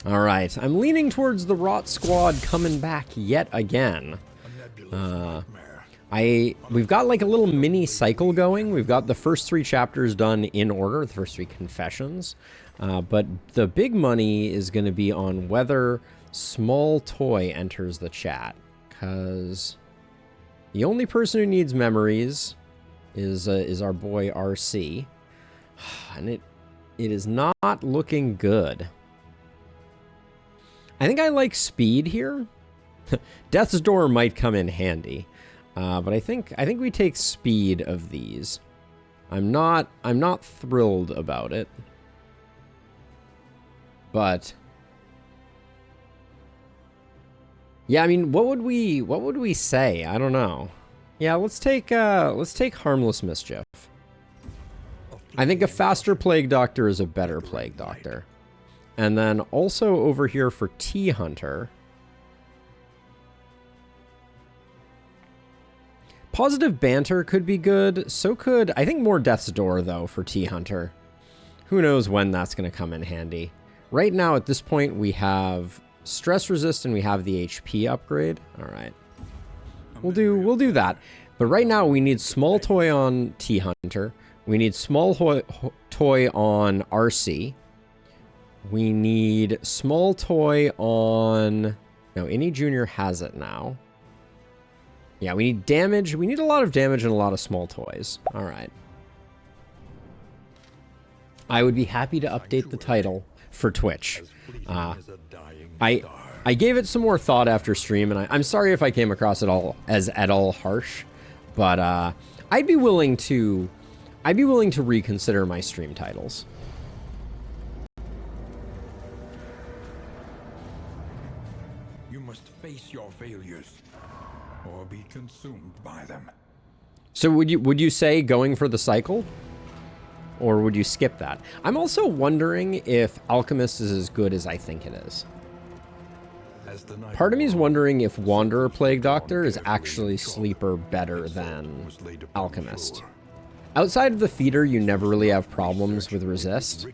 All right, I'm leaning towards the Rot Squad coming back yet again. We've got like a little mini cycle going. We've got the first 3 chapters done in order, the first 3 confessions. But the big money is going to be on whether Small Toy enters the chat, because the only person who needs memories is our boy RC, and it is not looking good. I think I like speed here. Death's Door might come in handy, but I think we take speed of these. I'm not thrilled about it, but yeah, I mean, what would we say? I don't know. Yeah, let's take Harmless Mischief. I think a faster Plague Doctor is a better Plague Doctor. And then also over here for T-Hunter, Positive Banter could be good. So could, I think, more Death's Door, though, for T-Hunter. Who knows when that's going to come in handy. Right now, at this point, we have Stress Resist and we have the HP upgrade. All right. We'll do that. But right now, we need Small Toy on T-Hunter. We need Small Toy on RC. We need Small Toy on... No, Any Junior has it now. Yeah, we need damage. We need a lot of damage and a lot of small toys. All right. I would be happy to update the title for Twitch. I gave it some more thought after stream, and I'm sorry if I came across it all as at all harsh, but I'd be willing to reconsider my stream titles. You must face your failures or be consumed by them. So would you say going for the cycle? Or would you skip that? I'm also wondering if Alchemist is as good as I think it is. Part of me is wondering if Wanderer Plague Doctor is actually sleeper better than Alchemist. Outside of the feeder, you never really have problems with resist.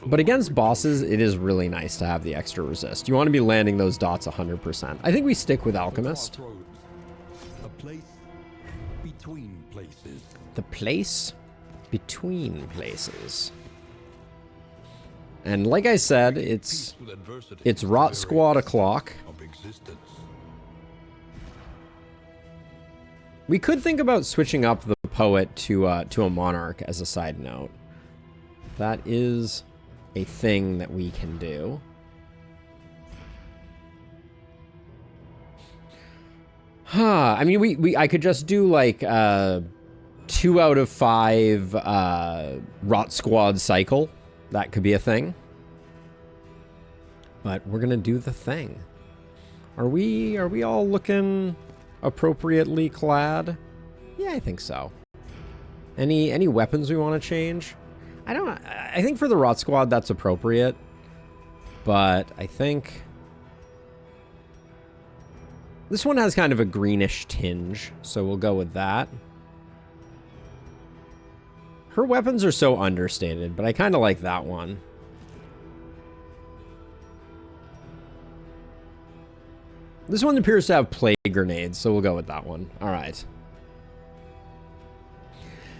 But against bosses, it is really nice to have the extra resist. You want to be landing those dots 100%. I think we stick with Alchemist. A place between places. The place between places. And like I said, it's Rot Squad o'clock. We could think about switching up the Poet to a Monarch as a side note. That is a thing that we can do. I mean, I could just do like 2 out of 5 Rot Squad cycle. That could be a thing. But we're gonna do the thing. Are we all looking appropriately clad? Yeah, I think so. Any weapons we want to change? I think for the Rot Squad that's appropriate. But I think this one has kind of a greenish tinge, so we'll go with that. Her weapons are so understated, but I kind of like that one. This one appears to have plague grenades, so we'll go with that one. All right.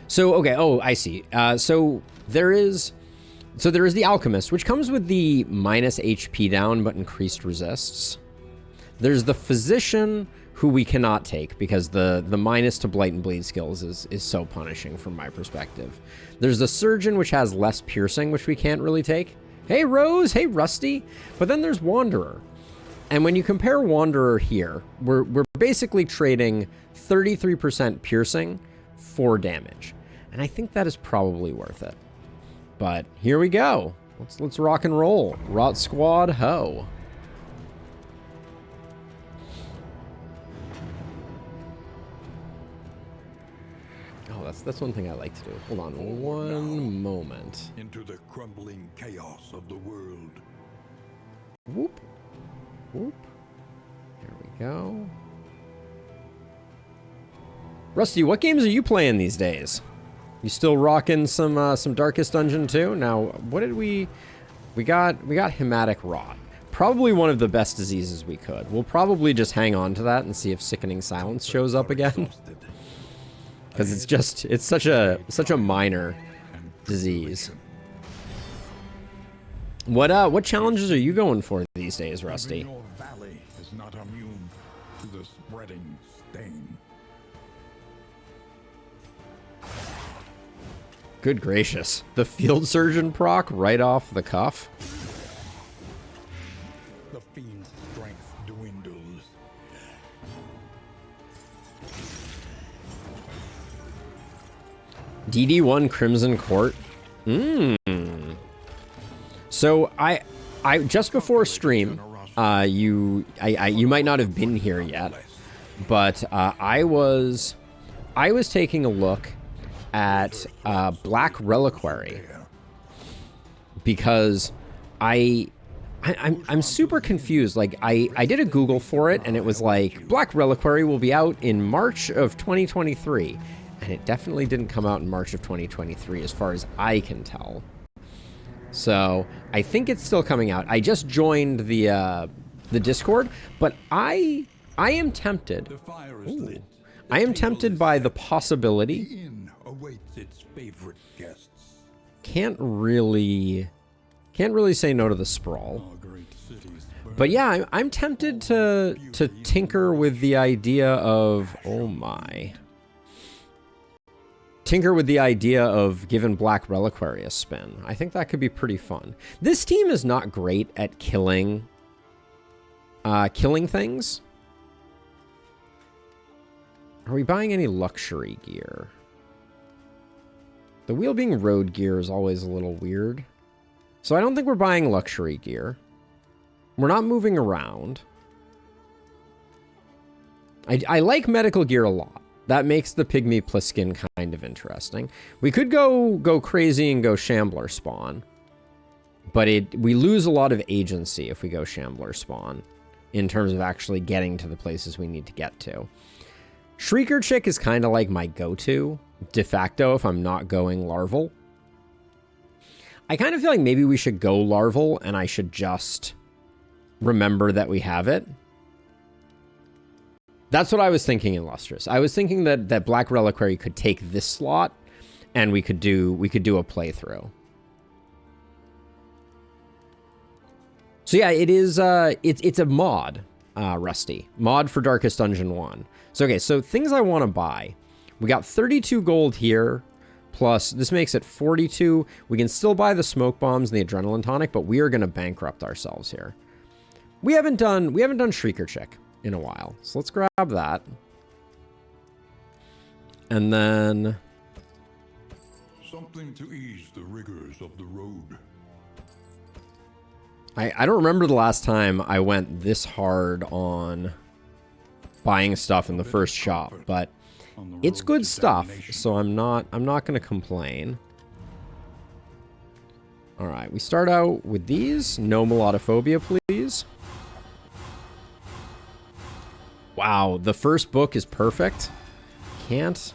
So, okay, oh, I see. So there is the Alchemist, which comes with the minus HP down, but increased resists. There's the Physician, who we cannot take because the minus to Blight and Bleed skills is so punishing from my perspective. There's the Surgeon, which has less piercing, which we can't really take. Hey, Rose. Hey, Rusty. But then there's Wanderer. And when you compare Wanderer here, we're basically trading 33% piercing for damage. And I think that is probably worth it. But here we go. Let's rock and roll. Rot Squad ho. That's one thing I like to do. Hold on one moment. Into the crumbling chaos of the world. Whoop. Whoop. There we go. Rusty, what games are you playing these days? You still rocking some Darkest Dungeon 2? Now, what did we... We got hematic rot. Probably one of the best diseases we could. We'll probably just hang on to that and see if sickening silence shows up again. Because it's such a minor disease. What challenges are you going for these days, Rusty? Your valley is not immune to the spreading stain. Good gracious. The field surgeon proc right off the cuff. The fiend's strength dwindles. DD1 Crimson Court. So I just before stream, you might not have been here yet, but I was taking a look at Black Reliquary because I'm super confused. Like I did a Google for it and it was like Black Reliquary will be out in March of 2023, and it definitely didn't come out in March of 2023 as far as I can tell. So I think it's still coming out. I just joined the Discord, but I am tempted. The fire is lit. I am tempted by the possibility. The inn awaits its favorite guests. Can't really say no to the sprawl. Our great cities burn. But yeah, I'm tempted to tinker with the idea of, oh my. Tinker with the idea of giving Black Reliquary a spin. I think that could be pretty fun. This team is not great at killing things. Are we buying any luxury gear? The wheel being road gear is always a little weird. So I don't think we're buying luxury gear. We're not moving around. I like medical gear a lot. That makes the Pygmy Pliskin kind of interesting. We could go crazy and go Shambler spawn. But we lose a lot of agency if we go Shambler spawn in terms of actually getting to the places we need to get to. Shrieker Chick is kind of like my go-to de facto if I'm not going larval. I kind of feel like maybe we should go larval and I should just remember that we have it. That's what I was thinking in Lustrous. I was thinking that Black Reliquary could take this slot and we could do a playthrough. So yeah, it is it's a mod, Rusty. Mod for Darkest Dungeon 1. So okay, so things I want to buy. We got 32 gold here, plus this makes it 42. We can still buy the smoke bombs and the adrenaline tonic, but we are going to bankrupt ourselves here. We haven't done Shrieker Chick in a while. So let's grab that. And then something to ease the rigors of the road. I don't remember the last time I went this hard on buying stuff in the first shop, but it's good stuff, so I'm not going to complain. All right, we start out with these. No melatophobia, please. Wow, the first book is perfect. Can't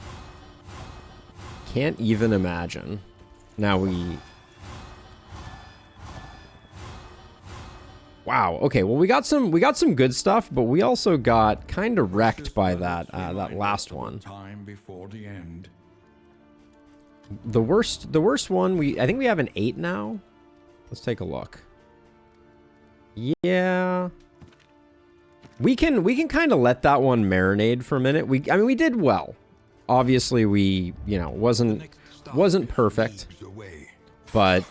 even imagine. Now we... Wow, okay, well we got some good stuff, but we also got kind of wrecked by that last one. Time before the end. The worst one, I think we have an 8 now. Let's take a look. Yeah. We can kind of let that one marinate for a minute. I mean we did well. Obviously we, wasn't perfect. But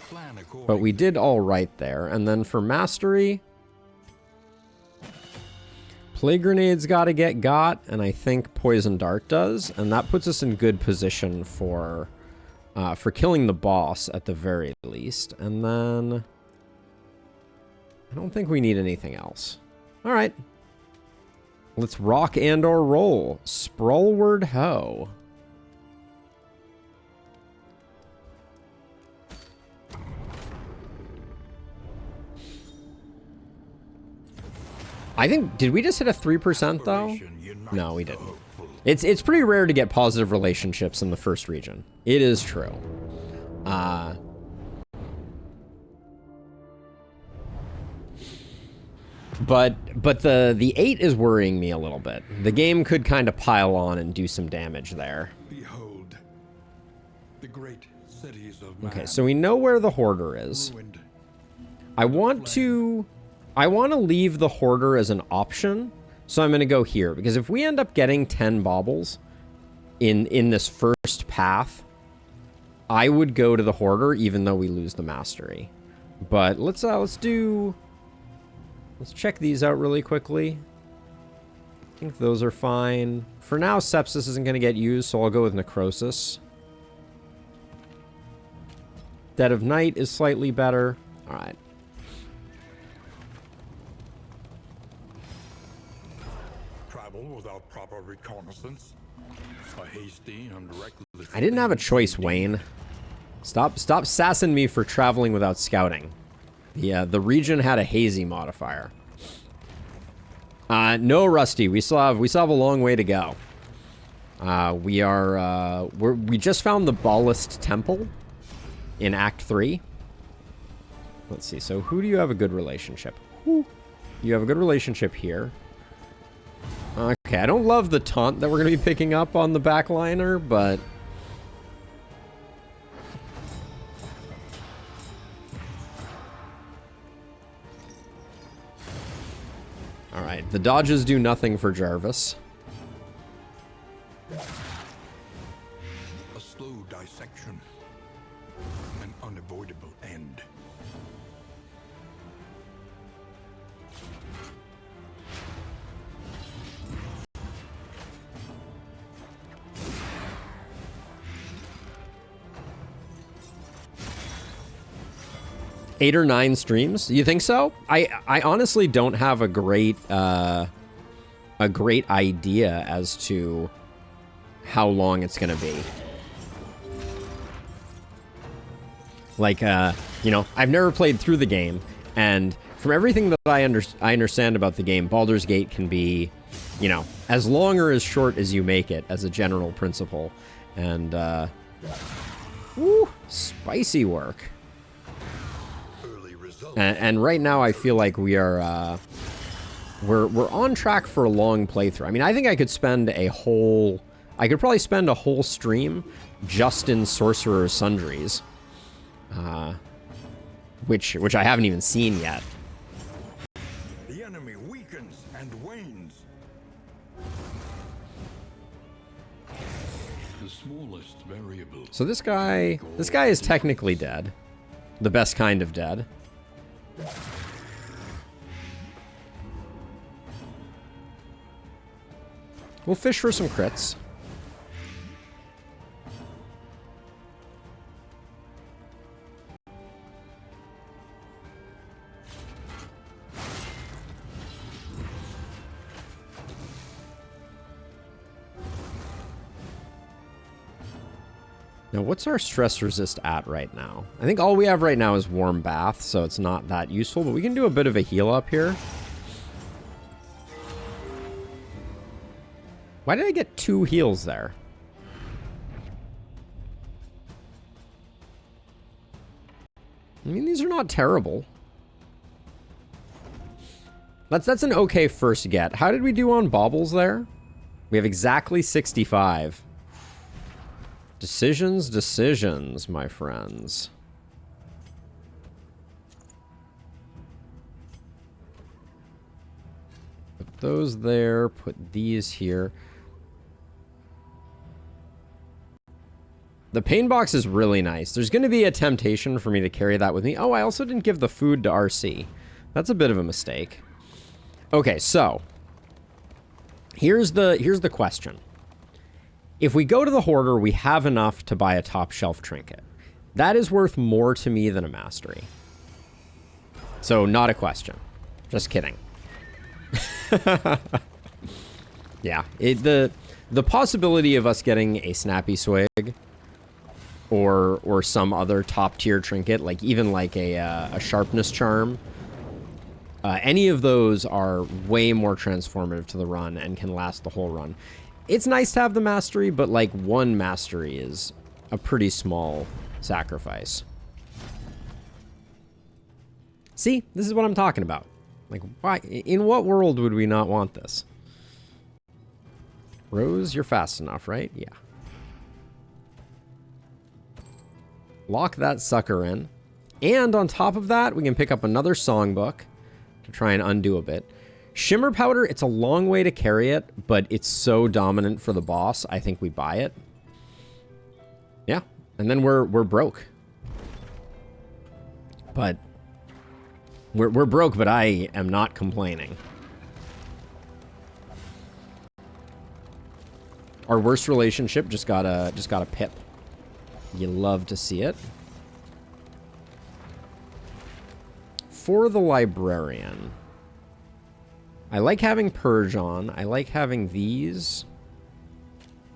we did all right there. And then for mastery, Plague Grenade's got to get got, and I think Poison Dart does, and that puts us in good position for killing the boss at the very least. And then I don't think we need anything else. All right, let's rock and or roll. Sprawlward Ho. I think, did we just hit a 3% though? No, we didn't. It's pretty rare to get positive relationships in the first region. It is true. But the 8 is worrying me a little bit. The game could kind of pile on and do some damage there. Behold, the great cities of man. Okay, so we know where the Hoarder is. Ruined. I want to leave the Hoarder as an option, so I'm going to go here. Because if we end up getting 10 baubles in this first path, I would go to the Hoarder even though we lose the mastery. But let's check these out really quickly. I think those are fine. For now, Sepsis isn't going to get used, so I'll go with Necrosis. Dead of Night is slightly better. All right. Travel without proper reconnaissance. A hasty and reckless. I didn't have a choice, Wayne. Stop sassing me for traveling without scouting. The region had a hazy modifier. No, Rusty. We still have a long way to go. We just found the Ballast Temple in Act 3. Let's see. So who do you have a good relationship? Who? You have a good relationship here. Okay, I don't love the taunt that we're going to be picking up on the backliner, but... Alright, the dodges do nothing for Jarvis. A slow dissection. An unavoidable end. Eight or 9 streams? You think so? I honestly don't have a great idea as to how long it's gonna be. Like, you know, I've never played through the game, and from everything that I understand about the game, Baldur's Gate can be, you know, as long or as short as you make it, as a general principle. And, woo, spicy work. And right now, I feel like we're on track for a long playthrough. I mean, I think I could probably spend a whole stream just in Sorcerer's Sundries, which I haven't even seen yet. The enemy weakens and wanes. The smallest variable. So this guy is technically dead, the best kind of dead. We'll fish for some crits. Now, what's our stress resist at right now? I think all we have right now is warm bath, so it's not that useful, but we can do a bit of a heal up here. Why did I get 2 heals there? I mean, these are not terrible. That's an okay first get. How did we do on baubles there? We have exactly 65. Decisions, my friends. Put those there, put these here. The pain box is really nice. There's going to be a temptation for me to carry that with me. Oh, I also didn't give the food to RC. That's a bit of a mistake. Okay, so here's the question. If we go to the Hoarder, we have enough to buy a top shelf trinket. That is worth more to me than a mastery. So, not a question. Just kidding. Yeah, the possibility of us getting a snappy swig or some other top tier trinket, like even like a sharpness charm, any of those are way more transformative to the run and can last the whole run. It's nice to have the mastery, but like 1 mastery is a pretty small sacrifice. See, this is what I'm talking about. Like, why? In what world would we not want this? Rose, you're fast enough, right? Yeah. Lock that sucker in. And on top of that, we can pick up another songbook to try and undo a bit. Shimmer powder, it's a long way to carry it, but it's so dominant for the boss, I think we buy it. Yeah, and then we're broke. But we're broke, but I am not complaining. Our worst relationship just got a pip. You love to see it. For the librarian, I like having Purge on. I like having these.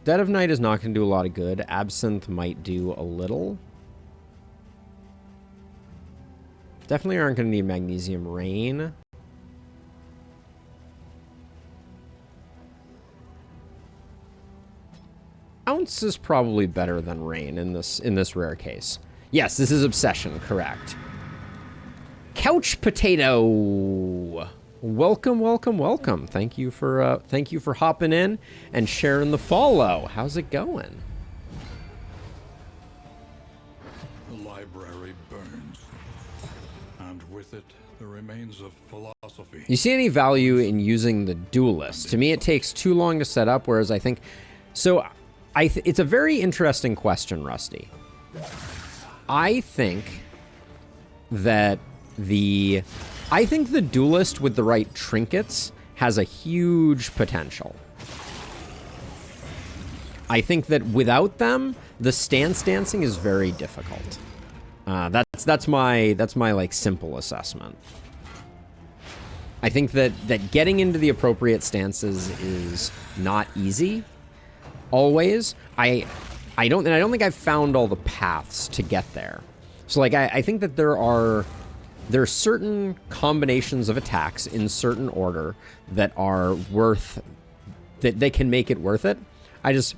Dead of Night is not going to do a lot of good. Absinthe might do a little. Definitely aren't going to need Magnesium Rain. Ounce is probably better than Rain in this rare case. Yes, this is Obsession, correct. Couch Potato. Welcome, welcome, welcome. Thank you for hopping in and sharing the follow. How's it going? The library burns, and with it, the remains of philosophy. You see any value in using the Duelist? To me, it takes too long to set up, whereas I think... So, it's a very interesting question, Rusty. I think that the Duelist with the right trinkets has a huge potential. I think that without them, the stance dancing is very difficult. That's my like simple assessment. I think that getting into the appropriate stances is not easy. Always. I don't think I've found all the paths to get there. So like I think that there are certain combinations of attacks in certain order that are worth, that they can make it worth it. I just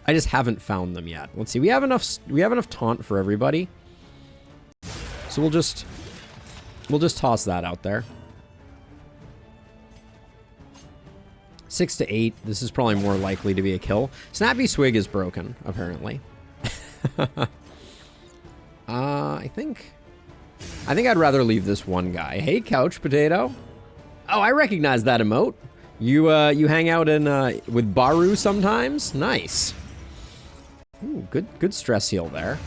haven't found them yet. Let's see. We have enough taunt for everybody. So we'll just toss that out there. 6 to 8. This is probably more likely to be a kill. Snappy Swig is broken, apparently. I think I'd rather leave this one guy. Hey, Couch Potato. Oh, I recognize that emote. You hang out in with Baru sometimes? Nice. Ooh, good stress heal there.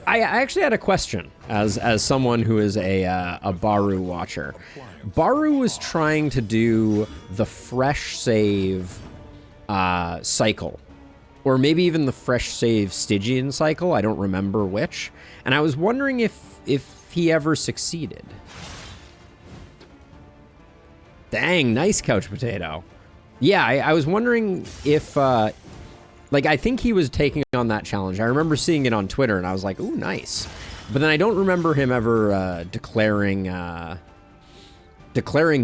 I actually had a question as someone who is a Baru watcher. Baru was trying to do the fresh save cycle, or maybe even the fresh save Stygian cycle. I don't remember which. And I was wondering if he ever succeeded. Dang, nice Couch Potato. Yeah, I was wondering if like, I think he was taking on that challenge. I remember seeing it on Twitter, and I was like, ooh, nice. But then I don't remember him ever declaring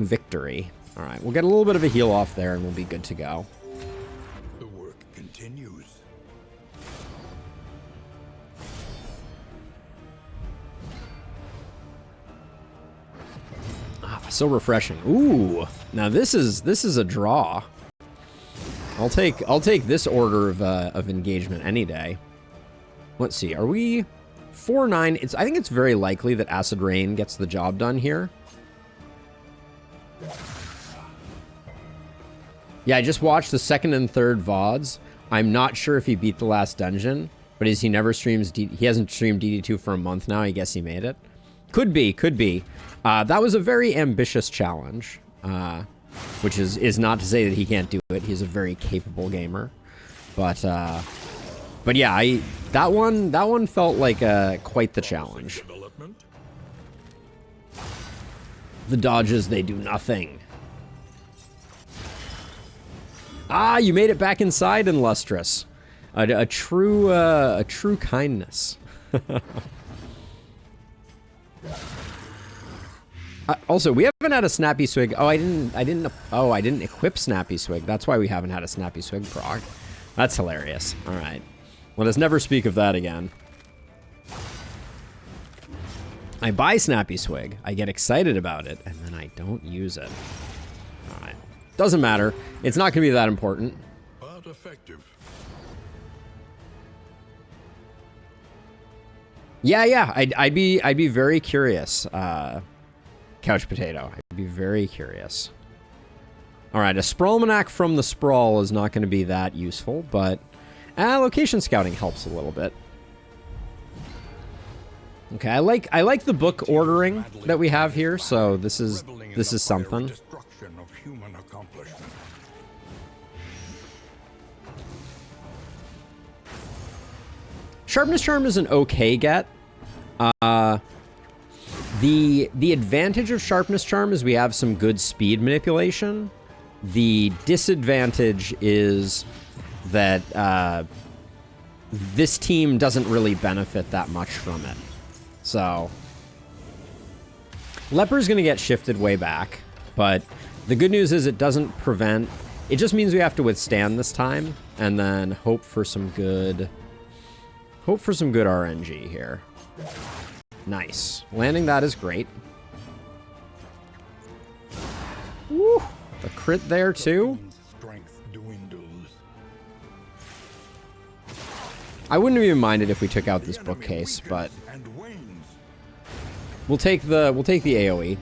victory. All right, we'll get a little bit of a heal off there, and we'll be good to go. The work continues. Ah, so refreshing. Ooh, now this is a draw. I'll take this order of engagement any day. Let's see. Are we 4-9? I think it's very likely that Acid Rain gets the job done here. Yeah, I just watched the second and third VODs. I'm not sure if he beat the last dungeon, but he never streams. He hasn't streamed DD2 for a month now. I guess he made it. Could be. That was a very ambitious challenge. Which is not to say that he can't do it. He's a very capable gamer, but yeah, that one felt like quite the challenge. The dodges, they do nothing. Ah, you made it back inside, Illustrious. A true kindness. Also, we haven't had a Snappy Swig. Oh, I didn't equip Snappy Swig. That's why we haven't had a Snappy Swig proc. That's hilarious. All right. Let us never speak of that again. I buy Snappy Swig, I get excited about it, and then I don't use it. Alright. Doesn't matter. It's not going to be that important. But effective. Yeah, I'd be very curious, Couch Potato. I'd be very curious. Alright, a Sprawlmanac from the Sprawl is not going to be that useful, but location scouting helps a little bit. Okay, I like the book ordering that we have here, so this is something. Sharpness Charm is an okay get. The advantage of Sharpness Charm is we have some good speed manipulation. The disadvantage is that this team doesn't really benefit that much from it. So, Leper's going to get shifted way back, but the good news is it doesn't prevent... It just means we have to withstand this time, and then hope for some good RNG here. Nice. Landing that is great. Woo! The crit there, too. I wouldn't have even minded if we took out this bookcase, but... We'll take the AoE.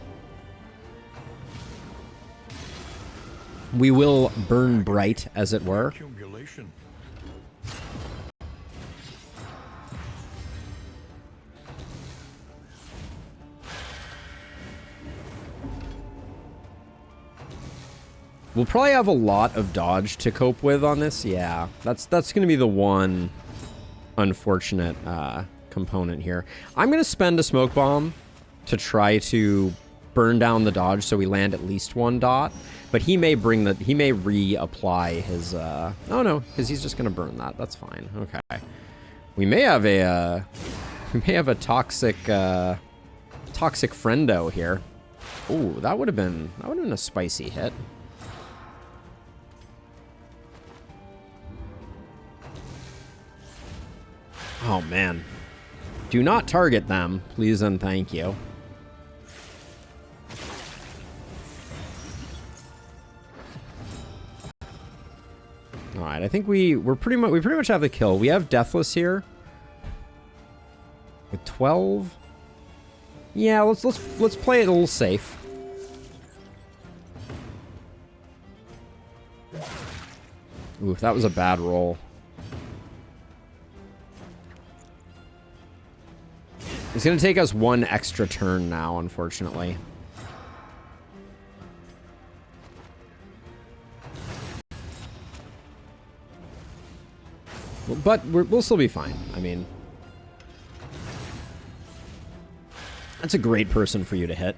We will burn bright, as it were. We'll probably have a lot of dodge to cope with on this. Yeah, that's going to be the one unfortunate component here. I'm going to spend a smoke bomb to try to burn down the dodge so we land at least one dot. But he may reapply his oh no, because he's just gonna burn that. That's fine. Okay. We may have a toxic friendo here. Ooh, that would have been a spicy hit. Oh man. Do not target them, please and thank you. All right, I think we pretty much have the kill. We have Deathless here with 12. Yeah, let's play it a little safe. Ooh, that was a bad roll. It's gonna take us one extra turn now, unfortunately. But we'll still be fine. I mean, that's a great person for you to hit.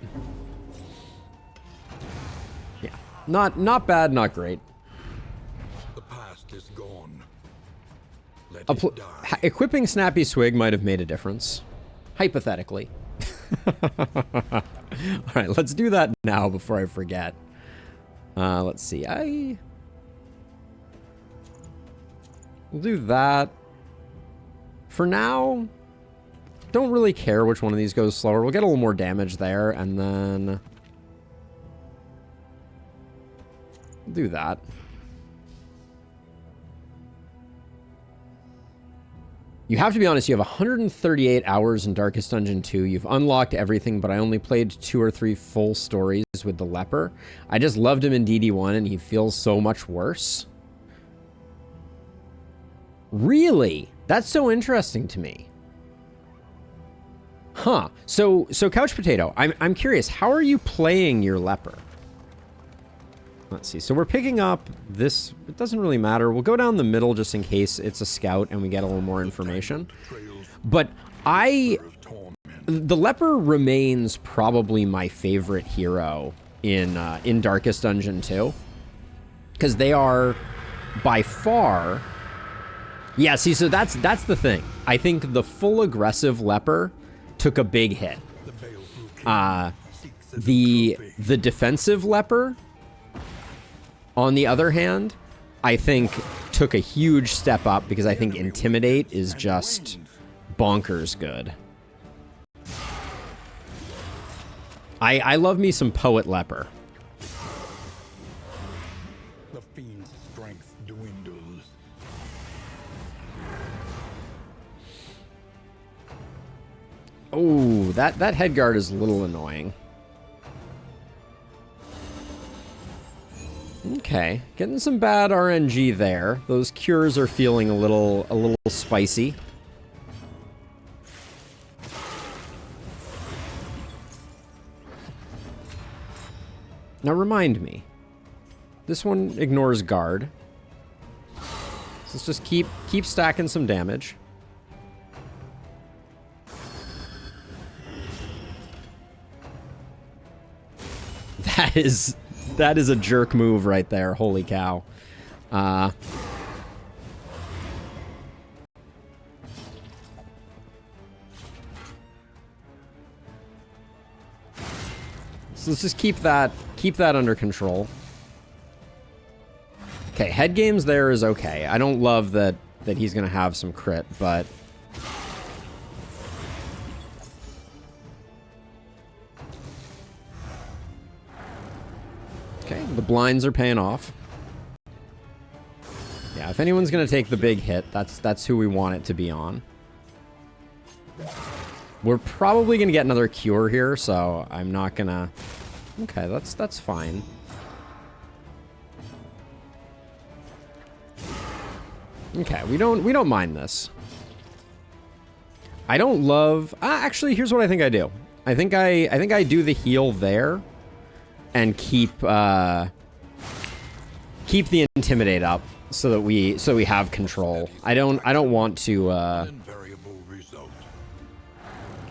Yeah, not bad, not great. The past is gone. Let it die. Equipping Snappy Swig might have made a difference, hypothetically. All right, let's do that now before I forget. Let's see. We'll do that. For now, don't really care which one of these goes slower. We'll get a little more damage there, and then... we'll do that. You have to be honest, you have 138 hours in Darkest Dungeon 2. You've unlocked everything, but I only played 2 or 3 full stories with the Leper. I just loved him in DD1, and he feels so much worse. Really? That's so interesting to me. Huh. So Couch Potato, I'm curious, how are you playing your Leper? Let's see. So we're picking up this. It doesn't really matter. We'll go down the middle just in case it's a scout and we get a little more information. But the Leper remains probably my favorite hero in Darkest Dungeon 2. Because they are by far... Yeah, see, so that's the thing. I think the full aggressive Leper took a big hit. The defensive Leper, on the other hand, I think took a huge step up because I think Intimidate is just bonkers good. I love me some Poet Leper. The fiend's strength dwindles. Oh, that headguard is a little annoying. Okay, getting some bad RNG there. Those cures are feeling a little spicy. Now remind me. This one ignores guard. So let's just keep stacking some damage. That is a jerk move right there. Holy cow. So let's just keep that under control. Okay, head games there is okay. I don't love that he's gonna have some crit, but okay, the blinds are paying off. Yeah, if anyone's gonna take the big hit, that's who we want it to be on. We're probably gonna get another cure here, so I'm not gonna. Okay, that's fine. Okay, we don't mind this. I don't love. Actually, here's what I think I do. I think I do the heal there, and keep the intimidate up so that we have control. I don't want to.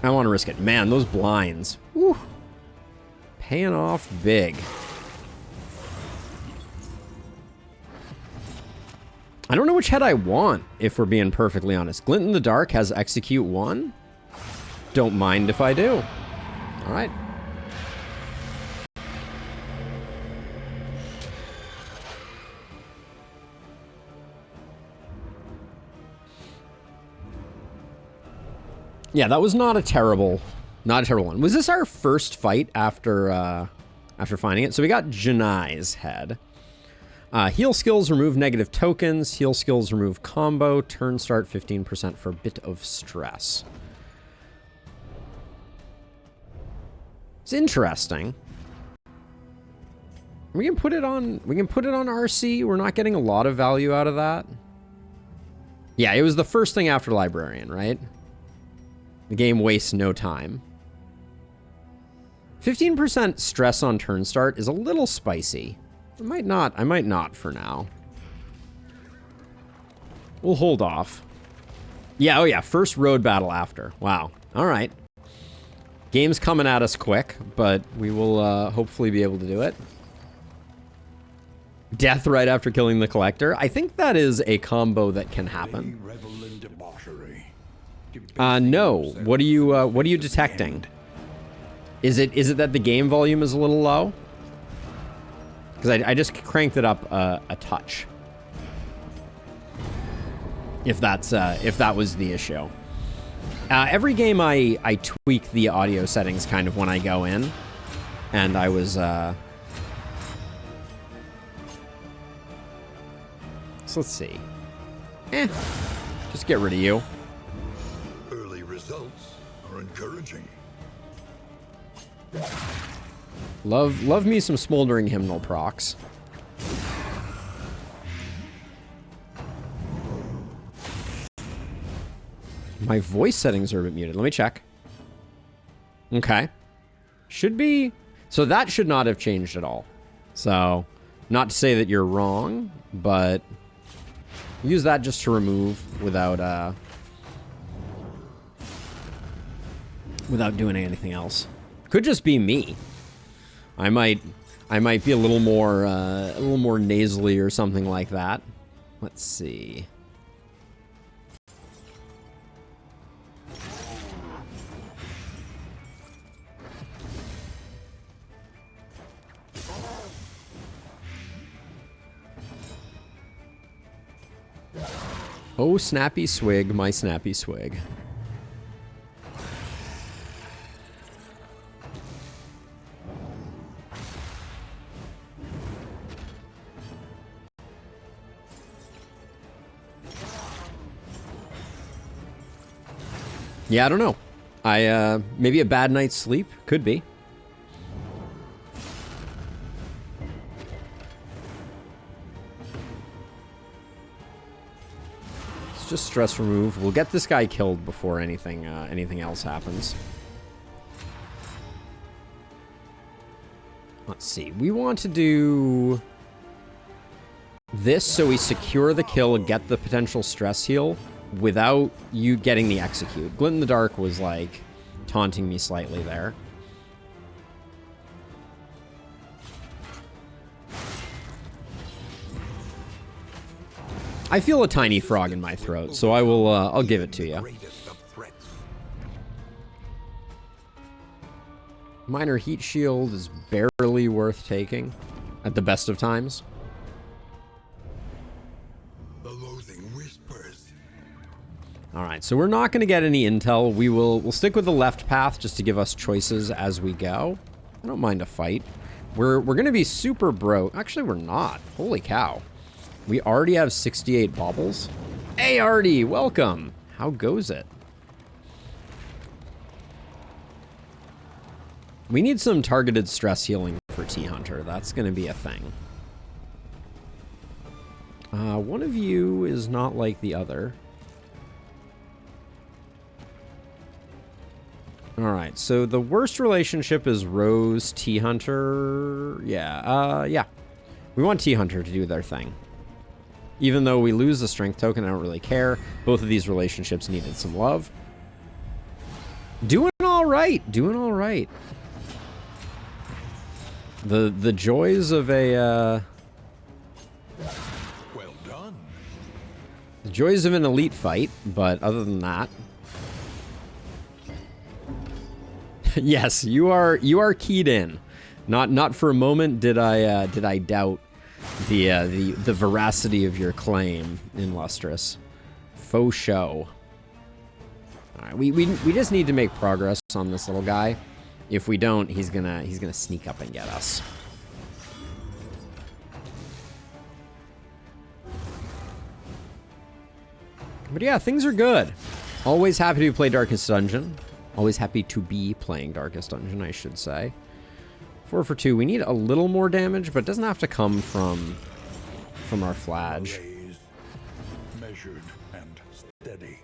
I want to risk it. Man, those blinds. Woo. Paying off big. I don't know which head I want, if we're being perfectly honest. Glint in the Dark has Execute 1. Don't mind if I do. All right. Yeah, that was not a terrible one. Was this our first fight after finding it? So we got Janai's head. Heal skills remove negative tokens. Heal skills remove combo. Turn start 15% for a bit of stress. It's interesting. We can put it on. We can put it on RC. We're not getting a lot of value out of that. Yeah, it was the first thing after Librarian, right? The game wastes no time. 15% stress on turn start is a little spicy. I might not for now. We'll hold off. Yeah, oh yeah, first road battle after. Wow. All right. Game's coming at us quick, but we will hopefully be able to do it. Death right after killing the Collector. I think that is a combo that can happen. No. What are you detecting? Is it that the game volume is a little low? Because I just cranked it up a touch. If that was the issue. Every game I tweak the audio settings kind of when I go in, and I was so let's see. Just get rid of you. Early results are encouraging. Love me some Smoldering Hymnal procs. My voice settings are a bit muted. Let me check. Okay. Should be. So that should not have changed at all. So, not to say that you're wrong, but use that just to remove without doing anything else. Could just be me. I might be a little more nasally or something like that. Let's see. Oh, snappy swig, my snappy swig. Yeah, I don't know. Maybe a bad night's sleep? Could be. It's just stress remove. We'll get this guy killed before anything else happens. Let's see. We want to do this so we secure the kill and get the potential stress heal without you getting the execute. Glint in the Dark was like taunting me slightly there. I feel a tiny frog in my throat, so I will I'll give it to you. Minor heat shield is barely worth taking at the best of times. The loathing whispers. All right, so we're not going to get any intel. We'll stick with the left path just to give us choices as we go. I don't mind a fight. We're going to be super broke. Actually, we're not. Holy cow. We already have 68 baubles. Hey, Artie, welcome. How goes it? We need some targeted stress healing for T-Hunter. That's going to be a thing. One of you is not like the other. Alright, so the worst relationship is Rose, T-Hunter. Yeah. We want T-Hunter to do their thing. Even though we lose the strength token, I don't really care. Both of these relationships needed some love. Doing all right. Doing all right. The joys of a Well done. the joys of an elite fight, but other than that, yes, you are keyed in. Not for a moment did I doubt the veracity of your claim, Illustrious. Faux show. All right, we just need to make progress on this little guy. If we don't, he's gonna sneak up and get us. But yeah, things are good. Always happy to play Darkest Dungeon. Always happy to be playing Darkest Dungeon, I should say. 4 for 2. We need a little more damage, but it doesn't have to come from our flage. Measured and steady.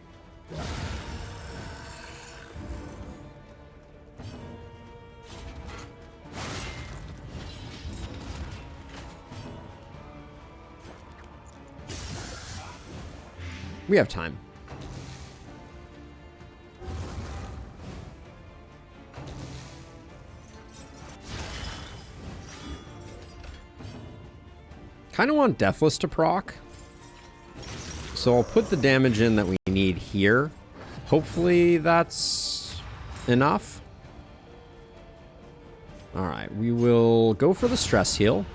We have time. Kind of want Deathless to proc. So I'll put the damage in that we need here. Hopefully that's enough. Alright, we will go for the stress heal.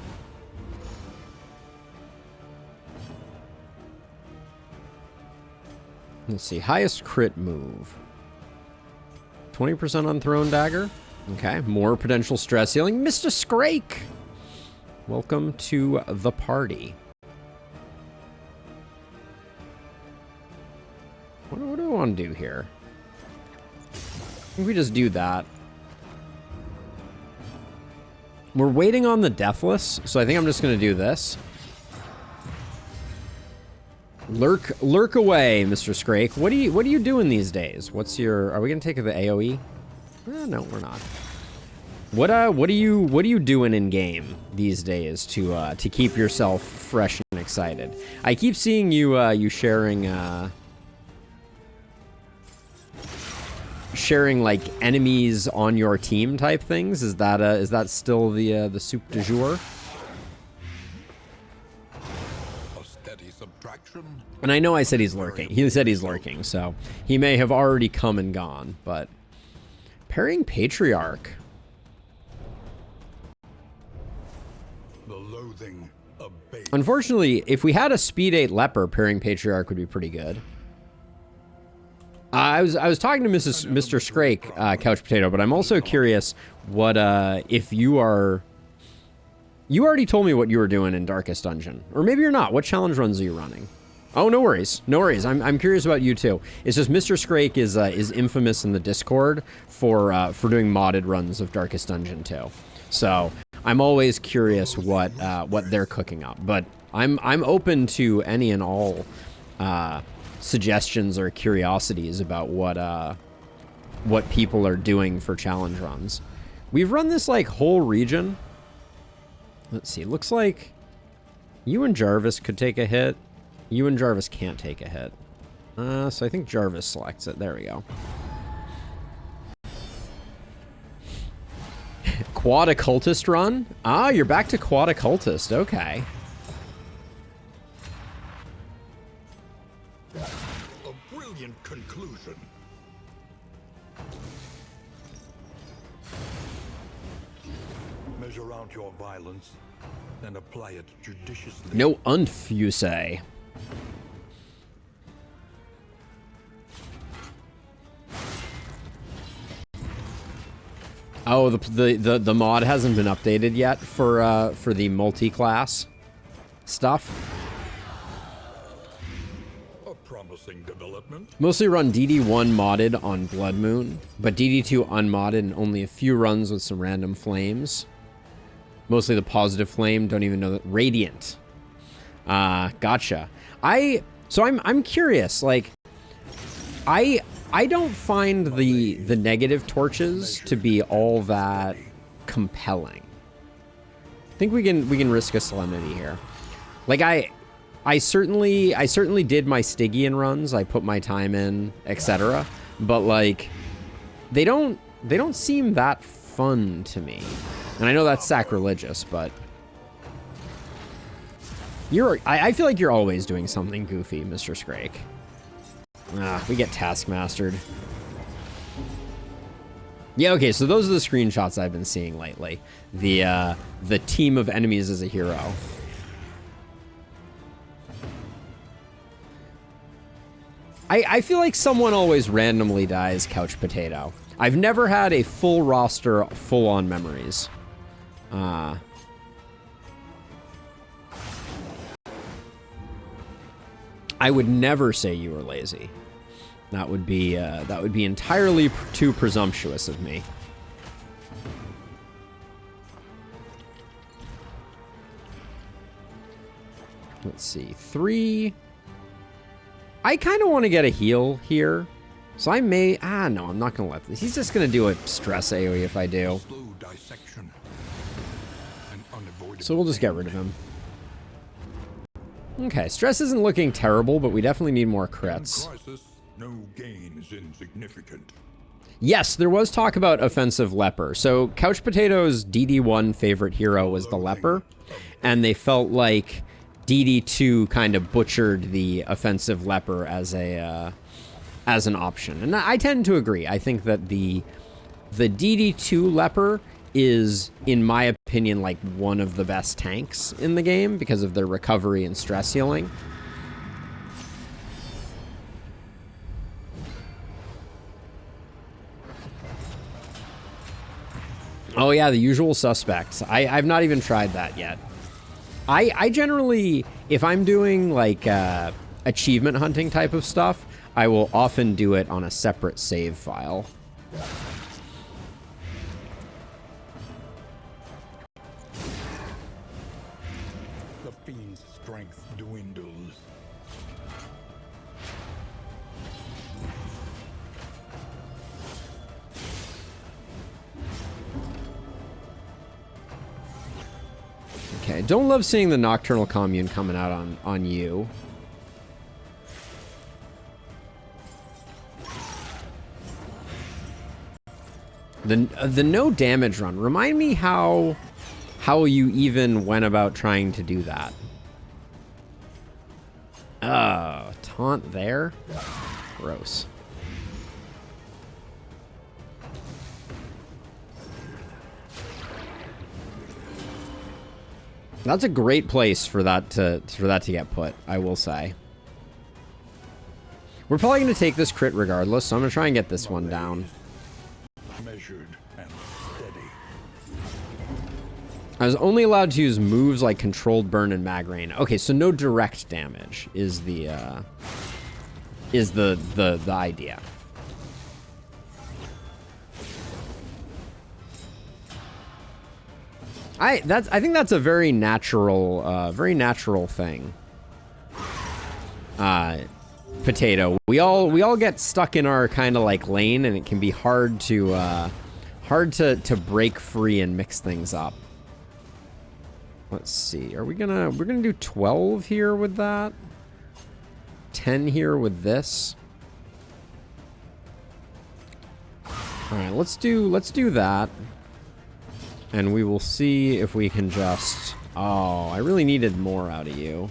Let's see, highest crit move. 20% on Thrown Dagger. Okay, more potential stress healing. Mr. Scrake! Welcome to the party. What do I want to do here? I think we just do that. We're waiting on the Deathless, so I think I'm just going to do this. Lurk away, Mr. Scrake. What are you doing these days? What's your? Are we gonna take the AOE? No, we're not. What are you doing in game these days to keep yourself fresh and excited? I keep seeing you sharing like enemies on your team type things. Is that still the soup du jour? And I know I said he's lurking. He said he's lurking, so he may have already come and gone, but parrying Patriarch. The loathing of bait. Unfortunately, if we had a speed 8 leper, parrying Patriarch would be pretty good. I was talking to Mr. Scrake, Couch Potato, but I'm also curious what if you are. You already told me what you were doing in Darkest Dungeon, or maybe you're not. What challenge runs are you running? Oh, no worries. No worries. I'm curious about you too. It's just Mr. Scrake is infamous in the Discord for doing modded runs of Darkest Dungeon 2. So I'm always curious what they're cooking up. But I'm open to any and all suggestions or curiosities about what people are doing for challenge runs. We've run this like whole region. Let's see. Looks like you and Jarvis could take a hit. You and Jarvis can't take a hit. So I think Jarvis selects it. There we go. Quad Occultist run? Ah, you're back to Quad Occultist. Okay. A brilliant conclusion. Measure out your violence and apply it judiciously. No unf, you say. Oh, the mod hasn't been updated yet for the multi-class stuff. A promising development. Mostly run DD1 modded on Blood Moon, but DD2 unmodded and only a few runs with some random flames. Mostly the positive flame. Don't even know that. Radiant. Gotcha. So I'm curious. Like, I don't find the negative torches to be all that compelling. I think we can risk a Solemnity here. Like I certainly did my Stygian runs. I put my time in, etc. But like, they don't seem that fun to me. And I know that's sacrilegious, but I feel like you're always doing something goofy, Mr. Scrake. Ah, we get taskmastered. Yeah, okay, so those are the screenshots I've been seeing lately. The team of enemies as a hero. I feel like someone always randomly dies Couch Potato. I've never had a full roster, full-on memories. I would never say you were lazy. That would be entirely too presumptuous of me. Let's see, 3. I kind of want to get a heal here, so I may. No, I'm not gonna let this. He's just gonna do a stress AoE if I do. Slow dissection. So we'll just get rid of him. Okay, stress isn't looking terrible, but we definitely need more crits. In crisis, no gain is insignificant. Yes, there was talk about offensive leper. So Couch Potato's DD1 favorite hero was the leper, and they felt like DD2 kind of butchered the offensive leper as an option. And I tend to agree. I think that the DD2 leper is, in my opinion, like one of the best tanks in the game because of their recovery and stress healing. Oh yeah, the usual suspects. I've not even tried that yet. I generally, if I'm doing like achievement hunting type of stuff, I will often do it on a separate save file. The fiend's strength dwindles. Okay, don't love seeing the Nocturnal Commune coming out on you. The no damage run. Remind me how you even went about trying to do that. Oh, taunt there? Gross. That's a great place for that to get put, I will say. We're probably going to take this crit regardless, so I'm going to try and get this one down. Measured and steady. I was only allowed to use moves like controlled burn and mag rain. Okay, so no direct damage is the idea. I think that's a very natural thing. Potato. We all get stuck in our kind of like lane, and it can be hard to break free and mix things up. Let's see. We're gonna do 12 here with that. 10 here with this. All right, let's do that. And we will see if we can just... Oh, I really needed more out of you.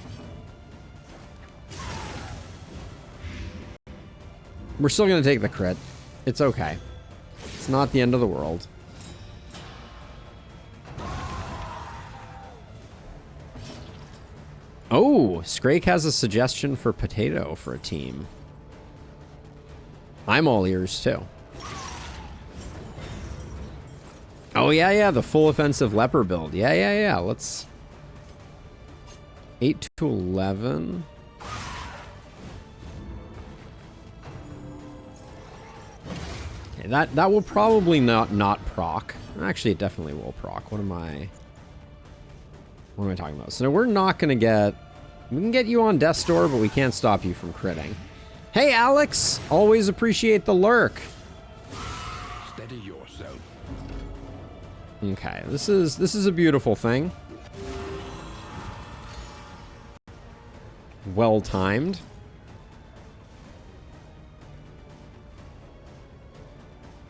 We're still going to take the crit. It's okay. It's not the end of the world. Oh, Scrake has a suggestion for Potato for a team. I'm all ears, too. Oh, yeah, the full offensive leper build. Yeah. Let's... 8 to 11. Okay, that will probably not proc. Actually, it definitely will proc. What am I talking about? So we're not going to get... We can get you on Death's Door, but we can't stop you from critting. Hey, Alex! Always appreciate the lurk. Steady yourself. Okay, this is a beautiful thing. Well timed.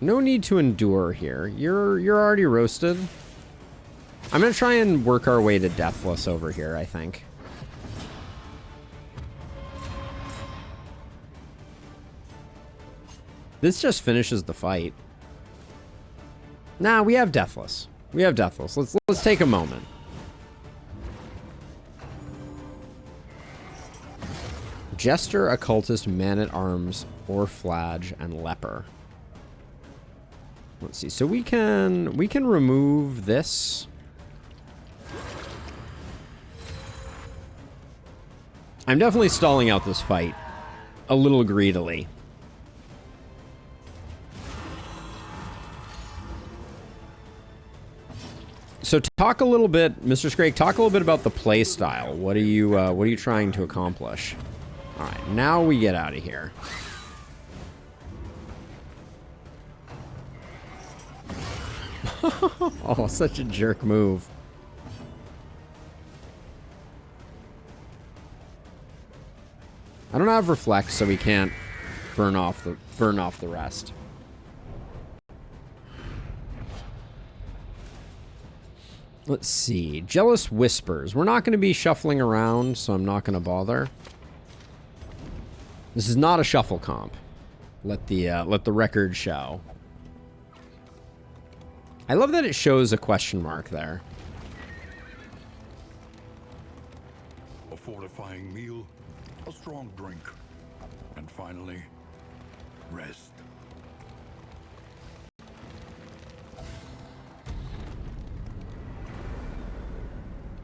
No need to endure here. You're already roasted. I'm gonna try and work our way to Deathless over here, I think. This just finishes the fight. Nah, we have Deathless. Let's take a moment. Jester, Occultist, Man-at-Arms, Orflage, and Leper. Let's see. So we can remove this. I'm definitely stalling out this fight a little greedily. So talk a little bit, Mr. Scrake, talk a little bit about the play style. What are you trying to accomplish? All right, now we get out of here. Oh, such a jerk move. I don't have reflect, so we can't burn off the rest. Let's see. Jealous Whispers. We're not going to be shuffling around, so I'm not going to bother. This is not a shuffle comp. Let the record show. I love that it shows a question mark there. A fortifying meal, a strong drink, and finally, rest.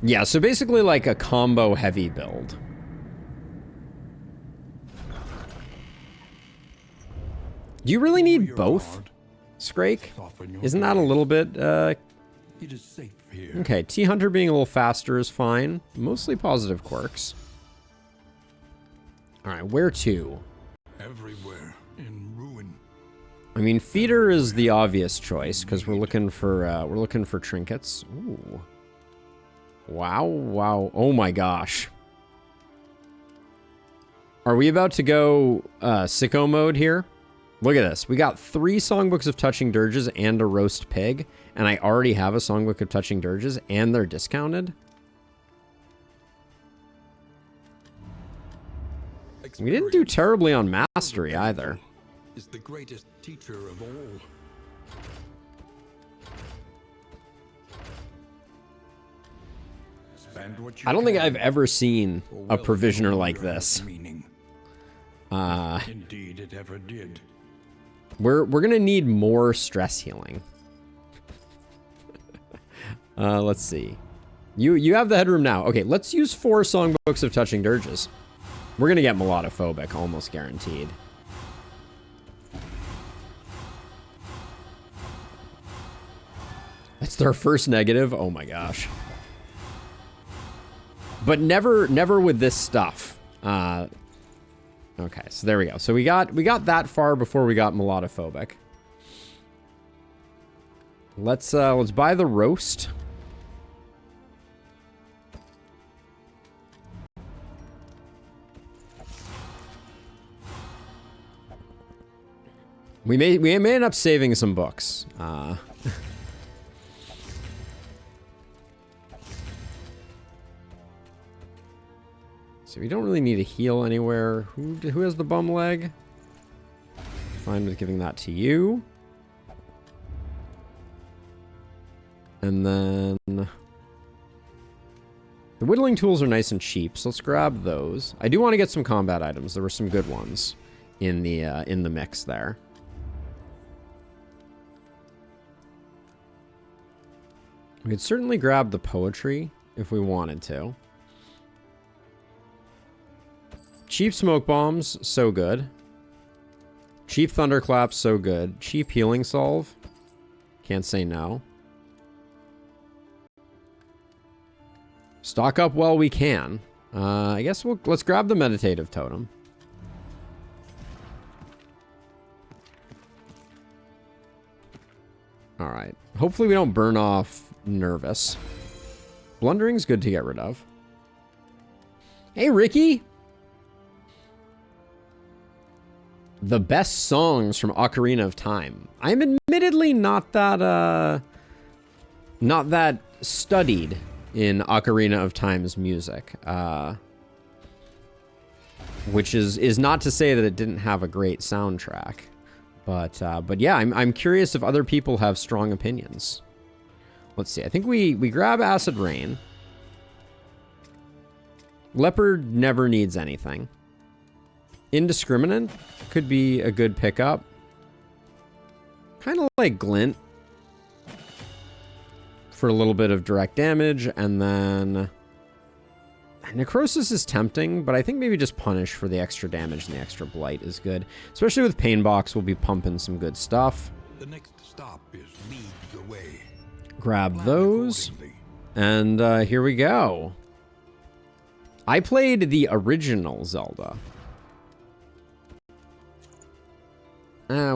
Yeah, so basically like a combo heavy build. Do you really need both, Scrake? Isn't that a little bit, It is safe here. Okay, T-Hunter being a little faster is fine. Mostly positive quirks. Alright, where to? Everywhere in ruin. I mean, Feeder is the obvious choice, because we're looking for trinkets. Ooh. Wow. Oh my gosh. Are we about to go sicko mode here? Look at this. We got 3 songbooks of touching dirges and a roast pig, and I already have a songbook of touching dirges, and they're discounted. We didn't do terribly on mastery either. Is the greatest teacher of all. I don't think I've ever seen a provisioner like this. Indeed, it ever did. We're gonna need more stress healing. Let's see. You have the headroom now. Okay, let's use 4 songbooks of touching dirges. We're gonna get melodophobic, almost guaranteed. That's their first negative. Oh my gosh. But never with this stuff. Okay, so there we go. So we got that far before we got melodophobic. Let's buy the roast. We may end up saving some books. So we don't really need to heal anywhere. Who has the bum leg? Fine with giving that to you. And then the whittling tools are nice and cheap, so let's grab those. I do want to get some combat items. There were some good ones in the mix there. We could certainly grab the poetry if we wanted to. Cheap smoke bombs, so good. Cheap thunderclaps, so good. Cheap healing salve, can't say no. Stock up while we can. I guess let's grab the meditative totem. All right. Hopefully we don't burn off nervous. Blundering's good to get rid of. Hey, Ricky. The best songs from Ocarina of Time. I'm admittedly not that studied in Ocarina of Time's music. Which is not to say that it didn't have a great soundtrack. But yeah, I'm curious if other people have strong opinions. Let's see. I think we grab Acid Rain. Leopard never needs anything. Indiscriminate could be a good pickup. Kind of like Glint for a little bit of direct damage, and then Necrosis is tempting, but I think maybe just Punish for the extra damage and the extra blight is good. Especially with Pain Box, we'll be pumping some good stuff. The next stop is lead the way. Grab those, and here we go. I played the original Zelda.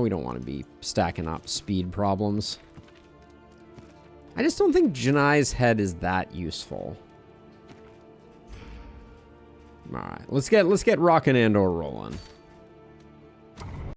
We don't want to be stacking up speed problems. I just don't think Janai's head is that useful. All right, let's get rockin' and or rollin'.